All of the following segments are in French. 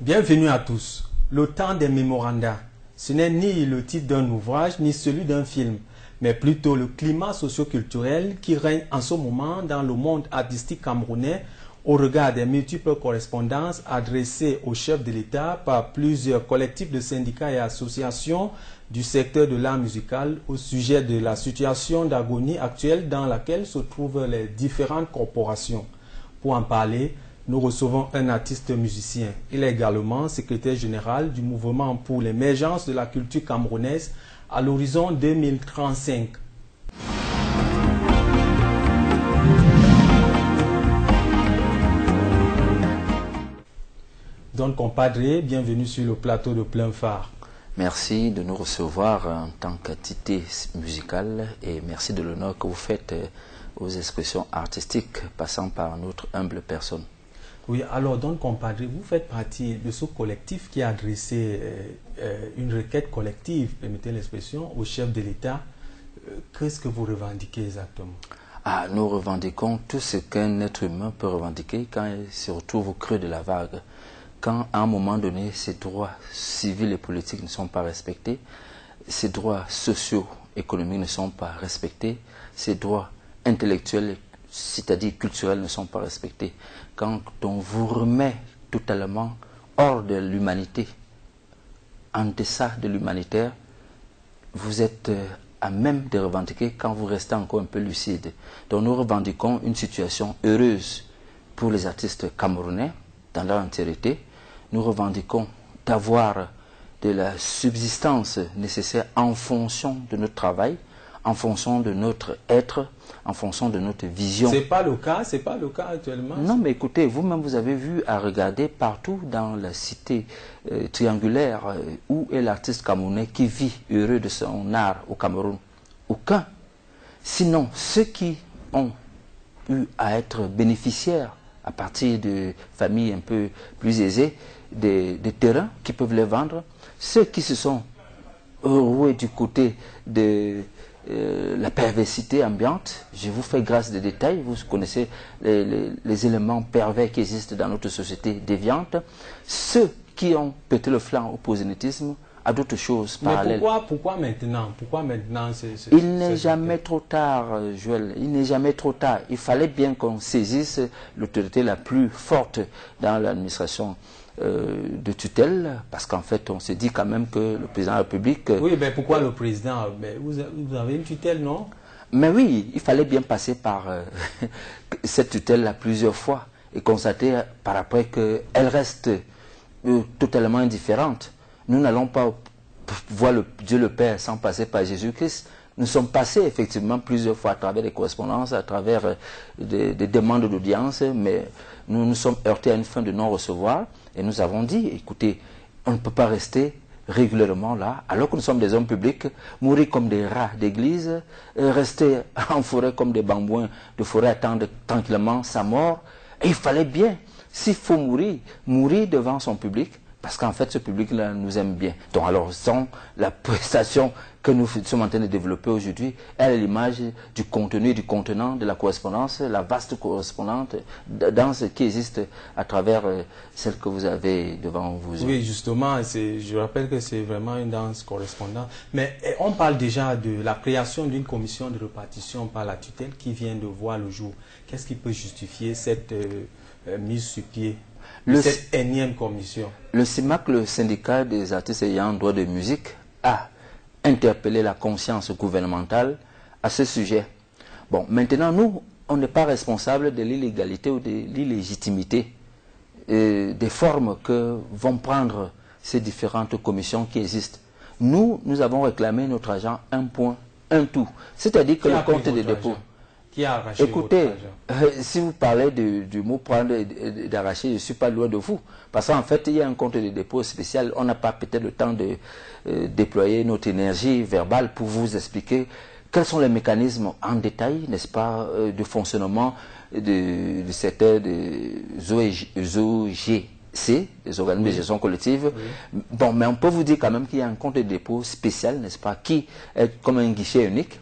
Bienvenue à tous. Le temps des mémorandas, ce n'est ni le titre d'un ouvrage, ni celui d'un film, mais plutôt le climat socio-culturel qui règne en ce moment dans le monde artistique camerounais au regard des multiples correspondances adressées au chef de l'État par plusieurs collectifs de syndicats et associations du secteur de l'art musical au sujet de la situation d'agonie actuelle dans laquelle se trouvent les différentes corporations. Pour en parler, nous recevons un artiste musicien. Il est également secrétaire général du mouvement pour l'émergence de la culture camerounaise à l'horizon 2035. Don Compadre, bienvenue sur le plateau de Plein Phare. Merci de nous recevoir en tant qu'entité musicale et merci de l'honneur que vous faites aux expressions artistiques passant par notre humble personne. Oui, alors Don Compadre, vous faites partie de ce collectif qui a adressé une requête collective, permettez l'expression, au chef de l'État. Qu'est-ce que vous revendiquez exactement? Nous revendiquons tout ce qu'un être humain peut revendiquer quand il se retrouve au creux de la vague. Quand à un moment donné, ses droits civils et politiques ne sont pas respectés, ses droits sociaux, économiques ne sont pas respectés, ses droits intellectuels, c'est-à-dire culturels, ne sont pas respectés. Quand on vous remet totalement hors de l'humanité, en deçà de l'humanitaire, vous êtes à même de revendiquer quand vous restez encore un peu lucide. Donc nous revendiquons une situation heureuse pour les artistes camerounais dans leur entièreté. Nous revendiquons d'avoir de la subsistance nécessaire en fonction de notre travail, en fonction de notre être, en fonction de notre vision. C'est pas le cas actuellement. Non, mais écoutez, vous-même vous avez vu à regarder partout dans la cité triangulaire où est l'artiste camerounais qui vit heureux de son art au Cameroun. Aucun. Sinon, ceux qui ont eu à être bénéficiaires à partir de familles un peu plus aisées, des terrains qui peuvent les vendre, ceux qui se sont roués du côté de la perversité ambiante, je vous fais grâce des détails, vous connaissez les éléments pervers qui existent dans notre société déviante, ceux qui ont pété le flanc au prosélytisme, à d'autres choses parallèles. Mais pourquoi maintenant? Il n'est jamais trop tard, Joël. Il n'est jamais trop tard. Il fallait bien qu'on saisisse l'autorité la plus forte dans l'administration de tutelle, parce qu'en fait, on s'est dit quand même que le président de la République... Oui, mais pourquoi le président? Mais vous avez une tutelle, non? Mais oui, il fallait bien passer par cette tutelle-là plusieurs fois et constater par après qu'elle reste totalement indifférente. Nous n'allons pas voir Dieu le Père sans passer par Jésus-Christ. Nous sommes passés effectivement plusieurs fois à travers des correspondances, à travers des demandes d'audience, mais nous nous sommes heurtés à une fin de non-recevoir et nous avons dit, écoutez, on ne peut pas rester régulièrement là, alors que nous sommes des hommes publics, mourir comme des rats d'église, rester en forêt comme des bambouins de forêt, attendre tranquillement sa mort. Et il fallait bien, s'il faut mourir, mourir devant son public, parce qu'en fait, ce public-là nous aime bien. Donc alors, la prestation que nous sommes en train de développer aujourd'hui, elle est l'image du contenu et du contenant de la correspondance, la vaste correspondante, dans ce qui existe à travers celle que vous avez devant vous. Oui, justement, je rappelle que c'est vraiment une danse correspondante. Mais on parle déjà de la création d'une commission de répartition par la tutelle qui vient de voir le jour. Qu'est-ce qui peut justifier cette mise sur pied? Cette énième commission. Le CIMAC, le syndicat des artistes ayant droit de musique, a interpellé la conscience gouvernementale à ce sujet. Bon, maintenant, nous, on n'est pas responsable de l'illégalité ou de l'illégitimité des formes que vont prendre ces différentes commissions qui existent. Nous avons réclamé notre argent un point, un tout. C'est-à-dire que le compte des dépôts... Qui a arraché Écoutez, votre argent? Si vous parlez du mot prendre et d'arracher, je ne suis pas loin de vous. Parce qu'en fait, il y a un compte de dépôt spécial. On n'a pas peut-être le temps de déployer notre énergie verbale pour vous expliquer quels sont les mécanismes en détail, n'est-ce pas, de fonctionnement du secteur des OGC, les organismes de gestion collective. Oui. Bon, mais on peut vous dire quand même qu'il y a un compte de dépôt spécial, n'est-ce pas, qui est comme un guichet unique.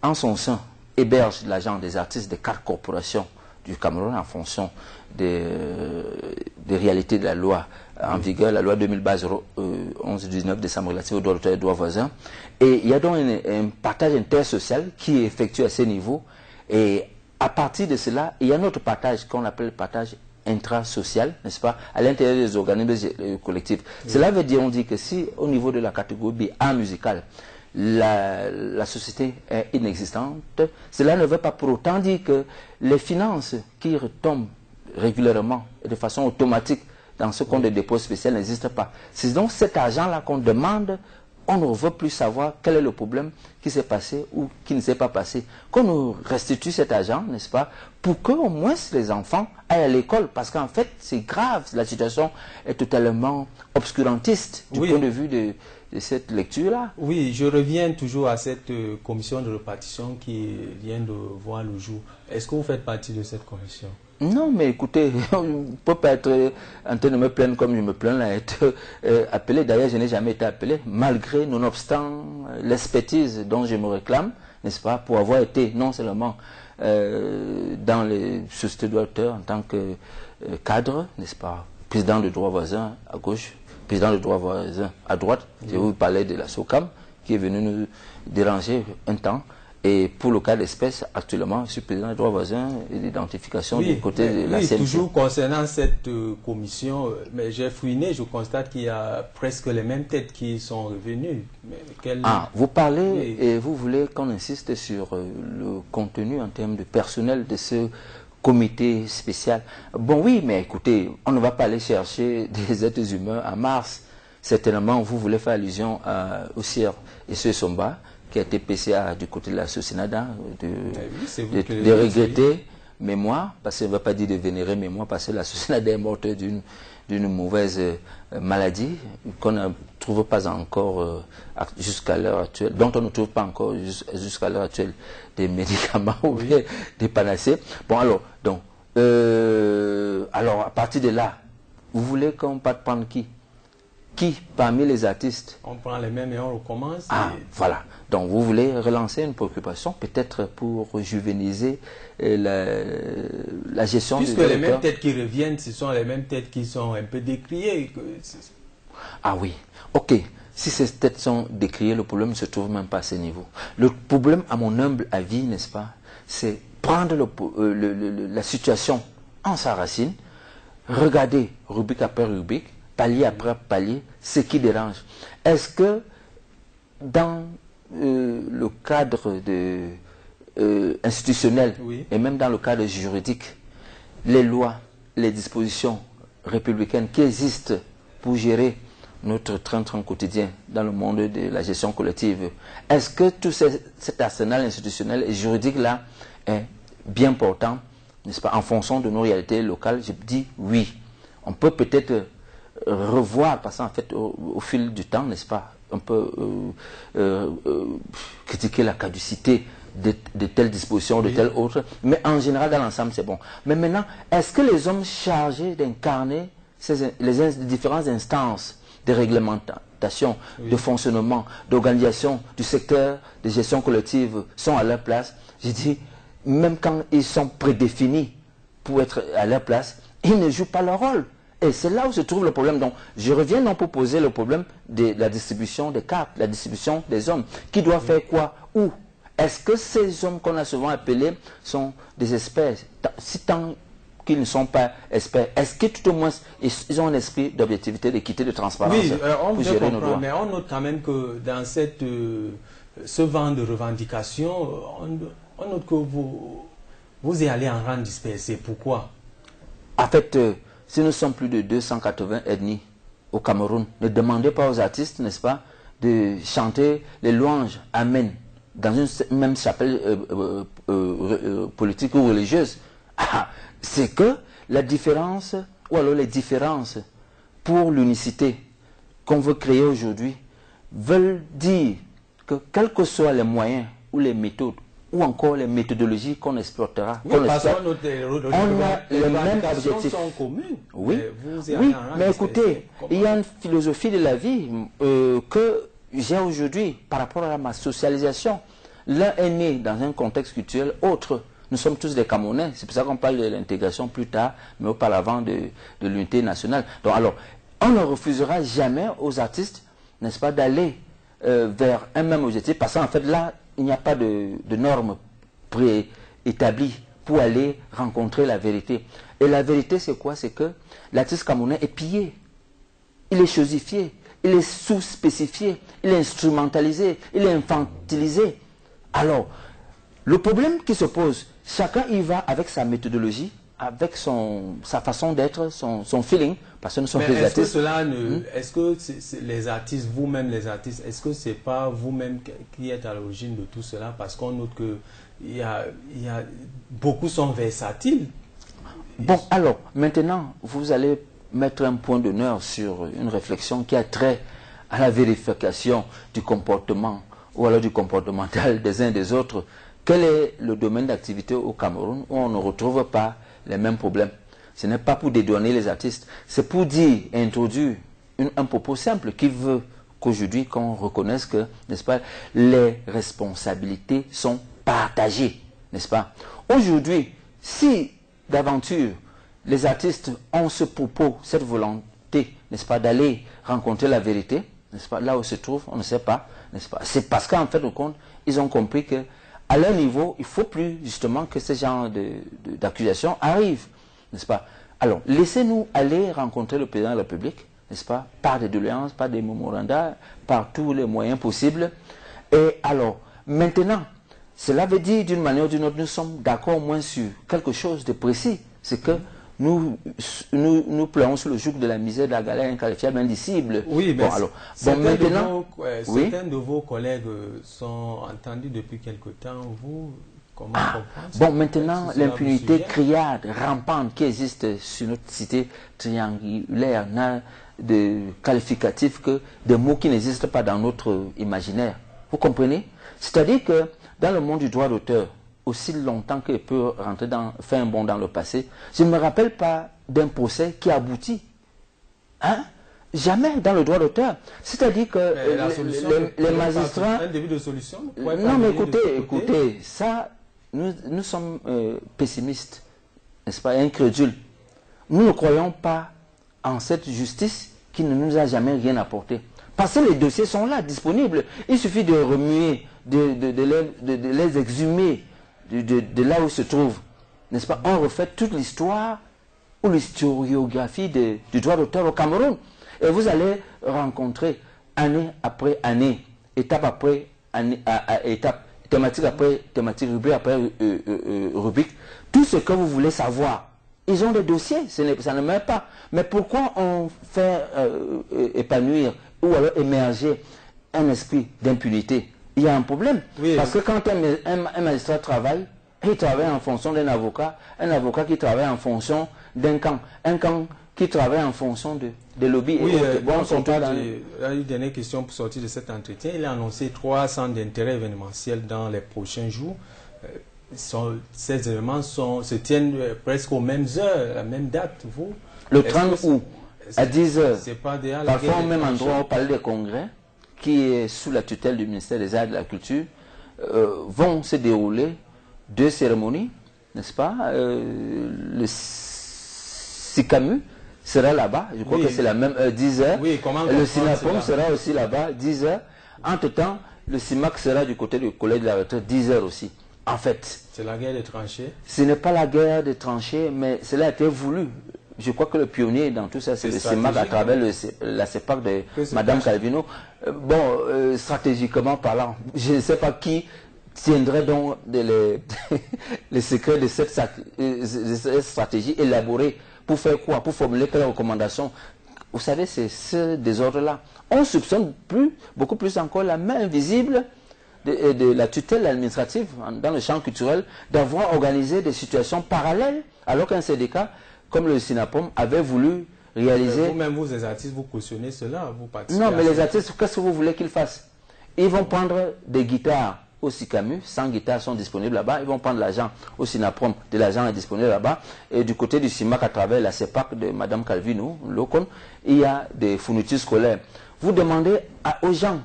En son sein, héberge l'agent des artistes des 4 corporations du Cameroun en fonction des réalités de la loi en vigueur, la loi 2000/11 du 19 décembre relative aux droits d'auteur et droits voisins. Et il y a donc un partage intersocial qui est effectué à ce niveau. Et à partir de cela, il y a un autre partage qu'on appelle le partage intrasocial, n'est-ce pas, à l'intérieur des organismes collectifs. Oui. Cela veut dire, on dit que si au niveau de la catégorie B, art musical, la société est inexistante, cela ne veut pas pour autant dire que les finances qui retombent régulièrement et de façon automatique dans ce compte de dépôt spécial n'existent pas. C'est donc cet argent-là qu'on demande. On ne veut plus savoir quel est le problème qui s'est passé ou qui ne s'est pas passé. Qu'on nous restitue cet argent, n'est-ce pas, pour qu'au moins les enfants aillent à l'école. Parce qu'en fait, c'est grave, la situation est totalement obscurantiste du point de vue de cette lecture-là. Oui, je reviens toujours à cette commission de répartition qui vient de voir le jour. Est-ce que vous faites partie de cette commission? Non, mais écoutez, on ne peut pas être en train de me plaindre comme je me plains là, être appelé. D'ailleurs, je n'ai jamais été appelé, malgré, nonobstant l'expertise dont je me réclame, n'est-ce pas, pour avoir été non seulement dans les sociétés d'auteurs en tant que cadre, n'est-ce pas, président de droit voisin à gauche, président de droit voisin à droite. Je vous parlais de la SOCAM qui est venue nous déranger un temps. Et pour le cas d'espèce, actuellement, je suis président du droit voisin et d'identification du côté de la CNC. Toujours concernant cette commission, mais j'ai fouiné, je constate qu'il y a presque les mêmes têtes qui sont revenues. Mais vous parlez et vous voulez qu'on insiste sur le contenu en termes de personnel de ce comité spécial. Bon oui, mais écoutez, on ne va pas aller chercher des êtres humains à Mars. Certainement, vous voulez faire allusion au CIR et ce Somba, qui a été PCA du côté de la Socinada, de regretter mémoire, parce que ça ne veut pas dire de vénérer mémoire, parce que la Socinada est morte d'une mauvaise maladie qu'on ne trouve pas encore jusqu'à l'heure actuelle, dont on ne trouve pas encore jusqu'à l'heure actuelle des médicaments ou des panacées. Bon alors, donc, alors à partir de là, vous voulez qu'on parte prendre qui? Qui parmi les artistes? On prend les mêmes et on recommence. Voilà. Donc vous voulez relancer une préoccupation peut-être pour rejuvéniser la gestion puisque les mêmes têtes qui reviennent, ce sont les mêmes têtes qui sont un peu décriées. Ah oui, ok. Si ces têtes sont décriées, le problème ne se trouve même pas à ce niveau. Le problème, à mon humble avis, n'est-ce pas, c'est prendre la situation en sa racine, regarder rubrique après rubrique, palier après palier, ce qui dérange. Est-ce que dans le cadre institutionnel et même dans le cadre juridique, les lois, les dispositions républicaines qui existent pour gérer notre train-train quotidien dans le monde de la gestion collective, est-ce que tout cet arsenal institutionnel et juridique-là est bien portant, n'est-ce pas, en fonction de nos réalités locales? Je dis oui. On peut peut-être revoir, parce qu'en fait, au fil du temps, n'est-ce pas, on peut critiquer la caducité de telles dispositions, de telles autres, mais en général, dans l'ensemble, c'est bon. Mais maintenant, est-ce que les hommes chargés d'incarner les différentes instances de réglementation, de fonctionnement, d'organisation du secteur de gestion collective sont à leur place? Je dis, même quand ils sont prédéfinis pour être à leur place, ils ne jouent pas leur rôle. Et c'est là où se trouve le problème. Donc, je reviens donc pour poser le problème de la distribution des cartes, la distribution des hommes. Qui doit faire quoi? Où? Est-ce que ces hommes qu'on a souvent appelés sont des experts? Si tant qu'ils ne sont pas experts, est-ce que tout au moins ils ont un esprit d'objectivité, d'équité, de transparence? Oui, on veut comprendre, mais on note quand même que dans ce vent de revendications, on note que vous y allez en rang dispersé. Pourquoi? En fait, si nous sommes plus de 280 ethnies au Cameroun, ne demandez pas aux artistes, n'est-ce pas, de chanter les louanges Amen dans une même chapelle politique ou religieuse. C'est que la différence, ou alors les différences pour l'unicité qu'on veut créer aujourd'hui, veulent dire que quels que soient les moyens ou les méthodes, ou encore les méthodologies qu'on exploitera. Oui, on a les mêmes objectifs. Sont communes. Oui, mais écoutez, il y a une philosophie de la vie que j'ai aujourd'hui par rapport à ma socialisation. L'un est né dans un contexte culturel autre, Nous sommes tous des Camerounais. C'est pour ça qu'on parle de l'intégration plus tard, mais auparavant de l'unité nationale. Donc alors, on ne refusera jamais aux artistes, n'est-ce pas, d'aller vers un même objectif, parce qu'en fait là, il n'y a pas de normes préétablies pour aller rencontrer la vérité. Et la vérité, c'est quoi? C'est que l'artiste camerounais est pillé, il est chosifié, il est sous-spécifié, il est instrumentalisé, il est infantilisé. Alors, le problème qui se pose, chacun y va avec sa méthodologie, avec sa façon d'être, son feeling, parce que nous sommes des artistes. Est-ce que les artistes, vous-même les artistes, est-ce que c'est pas vous-même qui êtes à l'origine de tout cela? Parce qu'on note que beaucoup sont versatiles. Bon, alors, maintenant, vous allez mettre un point d'honneur sur une réflexion qui a trait à la vérification du comportement ou alors du comportemental des uns des autres. Quel est le domaine d'activité au Cameroun où on ne retrouve pas les mêmes problèmes? Ce n'est pas pour dédouaner les artistes, c'est pour dire, introduire un propos simple qui veut qu'aujourd'hui qu'on reconnaisse que, n'est-ce pas, les responsabilités sont partagées, n'est-ce pas? Aujourd'hui, si d'aventure les artistes ont ce propos, cette volonté, n'est-ce pas, d'aller rencontrer la vérité, n'est-ce pas, là où se trouve, on ne sait pas, n'est-ce pas? C'est parce qu'en fait de compte, ils ont compris que à leur niveau, il ne faut plus justement que ce genre d'accusations arrivent, n'est-ce pas? Alors, laissez-nous aller rencontrer le président de la République, n'est-ce pas? Par des doléances, par des mémorandats, par tous les moyens possibles. Et alors, maintenant, cela veut dire d'une manière ou d'une autre, nous sommes d'accord au moins sur quelque chose de précis. C'est que nous pleurons sous le joug de la misère, de la galère inqualifiable, indicible. Oui, mais maintenant, certains de vos collègues sont entendus depuis quelque temps. Vous, comment comprendre? Bon, maintenant, l'impunité criarde, rampante qui existe sur notre cité triangulaire n'a de qualificatifs que des mots qui n'existent pas dans notre imaginaire. Vous comprenez? C'est-à-dire que dans le monde du droit d'auteur, aussi longtemps qu'il peut faire un bond dans le passé, je ne me rappelle pas d'un procès qui aboutit. Hein? Jamais dans le droit d'auteur. C'est-à-dire que les magistrats... Un début de solution? Non, mais écoutez, ça, nous sommes pessimistes, n'est-ce pas, incrédules. Nous ne croyons pas en cette justice qui ne nous a jamais rien apporté. Parce que les dossiers sont là, disponibles. Il suffit de remuer, de les exhumer de là où ils se trouvent. N'est-ce pas? On refait toute l'histoire ou l'historiographie du droit d'auteur au Cameroun. Et vous allez rencontrer année après année, étape après étape, thématique après thématique, rubrique après rubrique, tout ce que vous voulez savoir. Ils ont des dossiers, ça ne meurt pas. Mais pourquoi on fait épanouir ou alors émerger un esprit d'impunité? Il y a un problème. Oui. Parce que quand un magistrat travaille, il travaille en fonction d'un avocat, un avocat qui travaille en fonction d'un camp, un camp qui travaille en fonction des lobbies. Oui, une dernière question pour sortir de cet entretien. Il a annoncé 3 centres d'intérêt événementiel dans les prochains jours. Ces événements se tiennent presque aux mêmes heures, à la même date. Vous, le 30 août, à 10 h. C'est pas déjà parfois au même endroit, au Palais des Congrès, qui est sous la tutelle du ministère des Arts et de la Culture, vont se dérouler 2 cérémonies, n'est-ce pas? Le SICAMU sera là-bas, je crois que c'est la même 10 h. Oui, le SINAPOM sera aussi là-bas, 10 h. Entre-temps, le CIMAC sera du côté du collège de la retraite, 10 h aussi. En fait, c'est la guerre des tranchées. Ce n'est pas la guerre des tranchées, mais cela a été voulu. Je crois que le pionnier dans tout ça, c'est le CIMAC à travers la CEPAC de Mme Calvino. Stratégiquement parlant, je ne sais pas qui tiendrait donc les secrets de cette stratégie élaborée pour faire quoi? Pour formuler quelles recommandations? Vous savez, c'est ce désordre-là. On soupçonne beaucoup plus encore la main invisible de la tutelle administrative dans le champ culturel d'avoir organisé des situations parallèles, alors qu'un syndicat comme le SINAPOM avait voulu réaliser... Vous-même, vous, les artistes, vous cautionnez cela, vous participez. Non, mais les artistes, qu'est-ce que vous voulez qu'ils fassent? Ils vont prendre des guitares au SICAMU, 100 guitares sont disponibles là-bas, ils vont prendre l'argent au SINAPOM, de l'argent est disponible là-bas, et du côté du CIMAC, à travers la CEPAC de Mme Calvino, Locon, il y a des fournitures scolaires. Vous demandez aux gens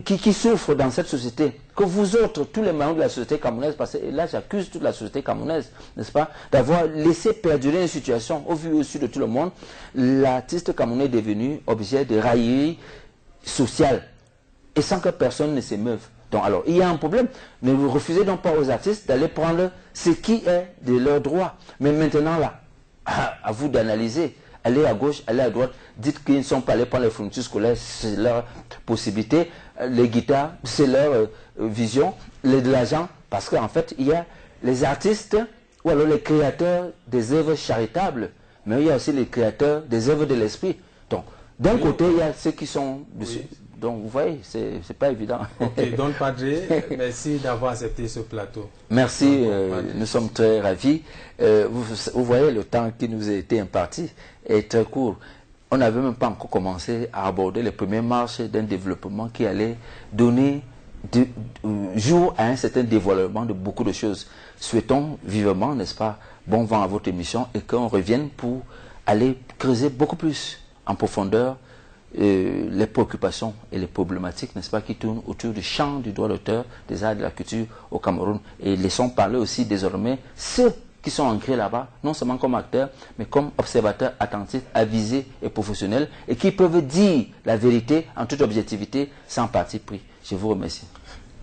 qui souffrent dans cette société, que vous autres, tous les membres de la société camerounaise, parce que là j'accuse toute la société camerounaise, n'est-ce pas, d'avoir laissé perdurer une situation au vu et au su de tout le monde. L'artiste camerounais est devenu objet de raillerie sociale et sans que personne ne s'émeuve. Donc alors, il y a un problème. Ne vous refusez donc pas aux artistes d'aller prendre ce qui est de leur droit. Mais maintenant là, à vous d'analyser. Allez à gauche, allez à droite. Dites qu'ils ne sont pas allés prendre les fournitures scolaires, c'est leur possibilité. Les guitares, c'est leur vision. De l'argent, parce qu'en fait, il y a les artistes ou alors les créateurs des œuvres charitables. Mais il y a aussi les créateurs des œuvres de l'esprit. Donc, d'un côté, il y a ceux qui sont... Donc, vous voyez, c'est pas évident. Ok, Don Padre, merci d'avoir accepté ce plateau. Merci, nous sommes très ravis. Vous voyez, le temps qui nous a été imparti est très court. On n'avait même pas encore commencé à aborder les premières marches d'un développement qui allait donner jour à un certain dévoilement de beaucoup de choses. Souhaitons vivement, n'est-ce pas, bon vent à votre émission et qu'on revienne pour aller creuser beaucoup plus en profondeur les préoccupations et les problématiques, n'est-ce pas, qui tournent autour du champ du droit d'auteur, des arts et de la culture au Cameroun. Et laissons parler aussi désormais ceux qui sont ancrés là-bas, non seulement comme acteurs, mais comme observateurs attentifs, avisés et professionnels, et qui peuvent dire la vérité en toute objectivité, sans parti pris. Je vous remercie.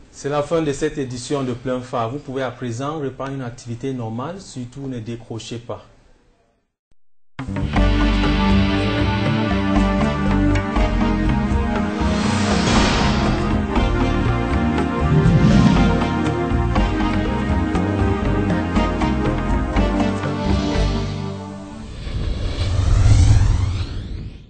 C'est la fin de cette édition de Plein Phare. Vous pouvez à présent reprendre une activité normale, surtout ne décrochez pas.